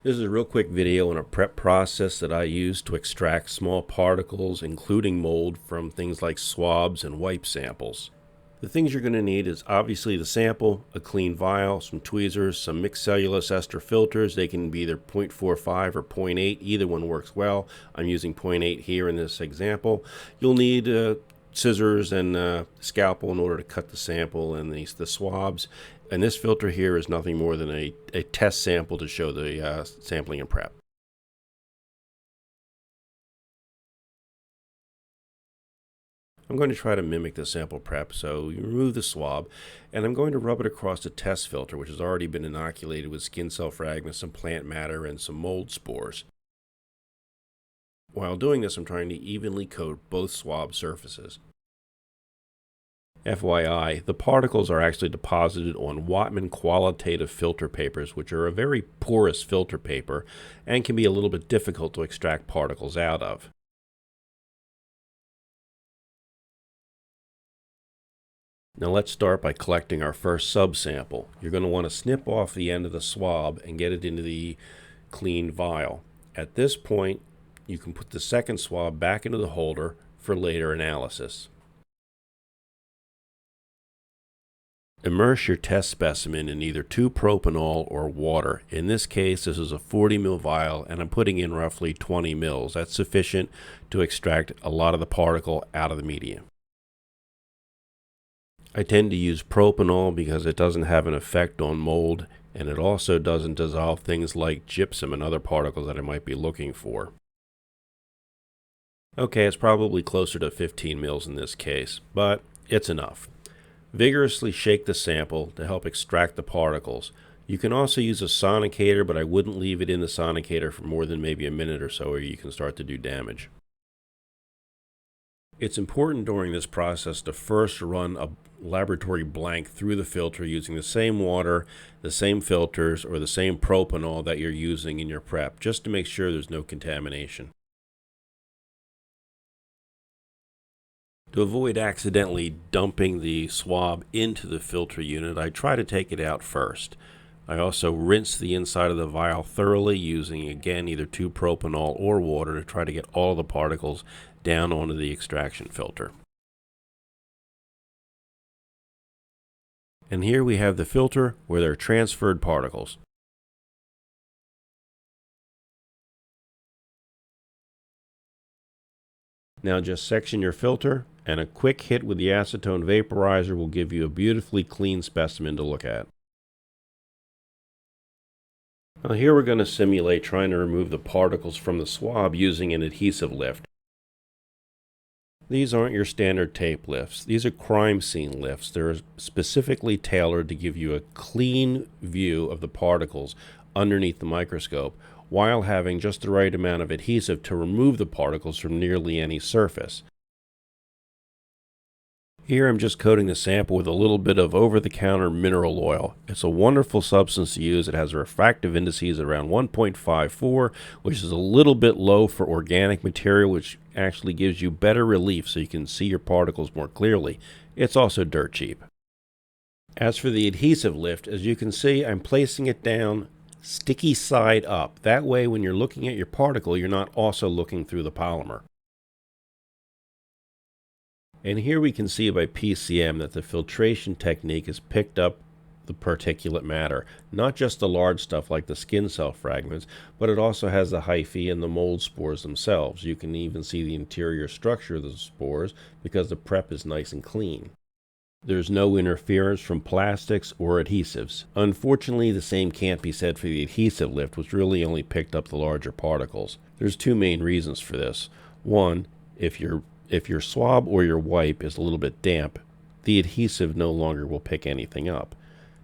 This is a real quick video on a prep process that I use to extract small particles, including mold, from things like swabs and wipe samples. The things you're going to need is obviously the sample, a clean vial, some tweezers, some mixed cellulose ester filters. They can be either 0.45 or 0.8. Either one works well. I'm using 0.8 here in this example. You'll need scissors and a scalpel in order to cut the sample and the swabs. And this filter here is nothing more than a test sample to show the sampling and prep. I'm going to try to mimic the sample prep. So you remove the swab, and I'm going to rub it across the test filter, which has already been inoculated with skin cell fragments, some plant matter, and some mold spores. While doing this, I'm trying to evenly coat both swab surfaces. FYI, the particles are actually deposited on Whatman qualitative filter papers, which are a very porous filter paper and can be a little bit difficult to extract particles out of. Now let's start by collecting our first subsample. You're going to want to snip off the end of the swab and get it into the clean vial. At this point, you can put the second swab back into the holder for later analysis. Immerse your test specimen in either 2-propanol or water. In this case, this is a 40 ml vial, and I'm putting in roughly 20 mils. That's sufficient to extract a lot of the particle out of the medium. I tend to use propanol because it doesn't have an effect on mold, and it also doesn't dissolve things like gypsum and other particles that I might be looking for. Okay, it's probably closer to 15 mils in this case, but it's enough. Vigorously shake the sample to help extract the particles. You can also use a sonicator, but I wouldn't leave it in the sonicator for more than maybe a minute or so, or you can start to do damage. It's important during this process to first run a laboratory blank through the filter using the same water, the same filters, or the same propanol that you're using in your prep, just to make sure there's no contamination. To avoid accidentally dumping the swab into the filter unit, I try to take it out first. I also rinse the inside of the vial thoroughly using, again, either 2-propanol or water to try to get all the particles down onto the extraction filter. And here we have the filter where there are transferred particles. Now just section your filter, and a quick hit with the acetone vaporizer will give you a beautifully clean specimen to look at. Now here we're going to simulate trying to remove the particles from the swab using an adhesive lift. These aren't your standard tape lifts. These are crime scene lifts. They're specifically tailored to give you a clean view of the particles underneath the microscope, while having just the right amount of adhesive to remove the particles from nearly any surface. Here I'm just coating the sample with a little bit of over-the-counter mineral oil. It's a wonderful substance to use. It has a refractive indices around 1.54, which is a little bit low for organic material, which actually gives you better relief so you can see your particles more clearly. It's also dirt cheap. As for the adhesive lift, as you can see, I'm placing it down sticky side up. That way, when you're looking at your particle, you're not also looking through the polymer. And here we can see by PCM that the filtration technique has picked up the particulate matter, not just the large stuff like the skin cell fragments, but it also has the hyphae and the mold spores themselves. You can even see the interior structure of the spores because the prep is nice and clean. There's no interference from plastics or adhesives. Unfortunately, the same can't be said for the adhesive lift, which really only picked up the larger particles. There's two main reasons for this. One, if your swab or your wipe is a little bit damp, the adhesive no longer will pick anything up.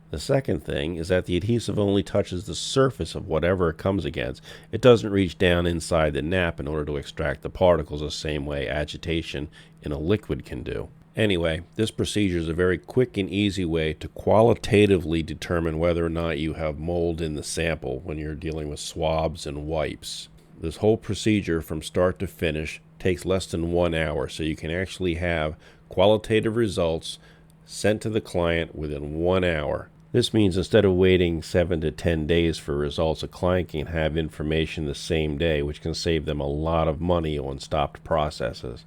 The second thing is that the adhesive only touches the surface of whatever it comes against. It doesn't reach down inside the nap in order to extract the particles the same way agitation in a liquid can do. Anyway, this procedure is a very quick and easy way to qualitatively determine whether or not you have mold in the sample when you're dealing with swabs and wipes. This whole procedure from start to finish takes less than 1 hour, so you can actually have qualitative results sent to the client within 1 hour. This means instead of waiting 7 to 10 days for results, a client can have information the same day, which can save them a lot of money on stopped processes.